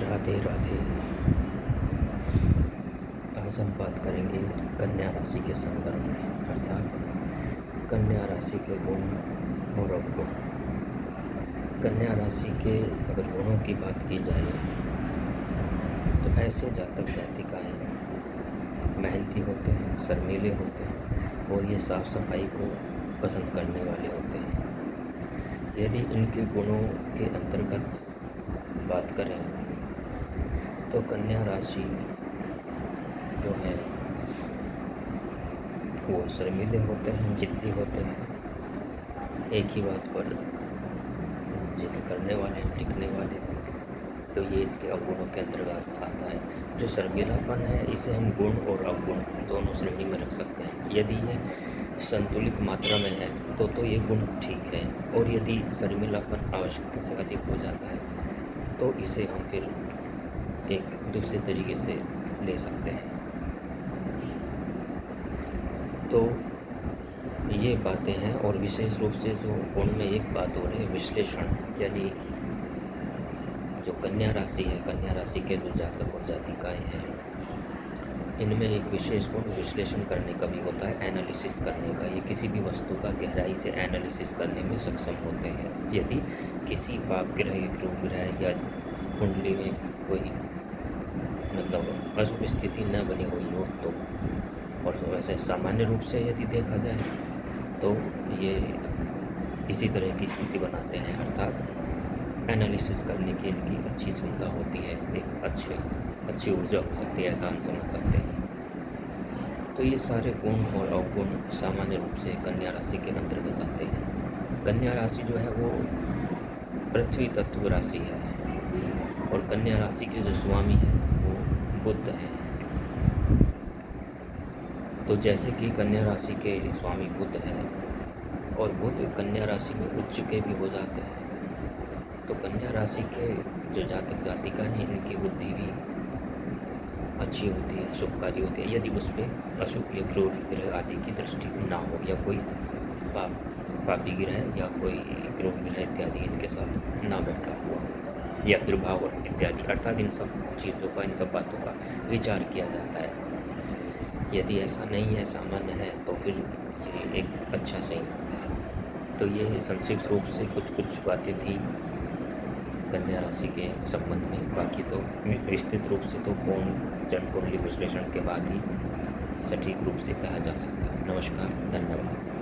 राधे राधे। आज हम बात करेंगे कन्या राशि के संदर्भ में, अर्थात कन्या राशि के गुण और अवगुण। कन्या राशि के अगर गुणों की बात की जाए तो ऐसे जातक जातिकाएँ मेहनती होते हैं, शर्मीले होते हैं और ये साफ सफाई को पसंद करने वाले होते हैं। यदि इनके गुणों के अंतर्गत बात करें तो कन्या राशि जो है वो शर्मीले होते हैं, जिद्दी होते हैं, एक ही बात पर जिद करने वाले, टिकने वाले। तो ये इसके अवगुणों के अंतर्गत आता है। जो शर्मीलापन है इसे हम गुण और अवगुण दोनों श्रेणी में रख सकते हैं। यदि ये संतुलित मात्रा में है तो ये गुण ठीक है, और यदि शर्मीलापन आवश्यकता से अधिक हो जाता है तो इसे हम फिर एक दूसरे तरीके से ले सकते हैं। तो ये बातें हैं, और विशेष रूप से जो गुण में एक बात हो रही है विश्लेषण, यानी जो कन्या राशि है, कन्या राशि के जो जातक और जातिकाएँ हैं, इनमें एक विशेष गुण विश्लेषण करने का भी होता है, एनालिसिस करने का। ये किसी भी वस्तु का गहराई से एनालिसिस करने में सक्षम होते हैं। यदि किसी पाप ग्रह, ग्रह ग्रह या कुंडली में कोई मतलब अशुभ स्थिति न बनी हुई हो तो, और वैसे सामान्य रूप से यदि देखा जाए तो ये इसी तरह की स्थिति बनाते हैं, अर्थात एनालिसिस करने की इनकी अच्छी क्षमता होती है, एक अच्छी ऊर्जा हो सकती है, ऐसा हम समझ सकते हैं। तो ये सारे गुण और अवगुण सामान्य रूप से कन्या राशि के अंतर्गत आते हैं। कन्या राशि जो है वो पृथ्वी तत्व राशि है, और कन्या राशि के जो स्वामी है वो बुध है। तो जैसे कि कन्या राशि के स्वामी बुध है और बुध कन्या राशि में उच्च के भी हो जाते हैं, तो कन्या राशि के जो जातक जातिका हैं इनकी बुद्धि भी अच्छी होती है, शुभकारी होती है, यदि उस पर अशुभ या क्रूर ग्रह आदि की दृष्टि ना हो, या कोई पापी ग्रह या कोई क्रूर ग्रह इत्यादि इनके साथ ना बैठा हुआ, या फिर भाव इत्यादि, अर्थात इन सब चीज़ों का, इन सब बातों का विचार किया जाता है। यदि ऐसा नहीं है, सामान्य है, तो फिर ये एक अच्छा सही होता है। तो ये संक्षिप्त रूप से कुछ बातें थी कन्या राशि के संबंध में। बाकी तो विस्तृत रूप से तो जन्म कुंडली विश्लेषण के बाद ही सटीक रूप से कहा जा सकता है। नमस्कार, धन्यवाद।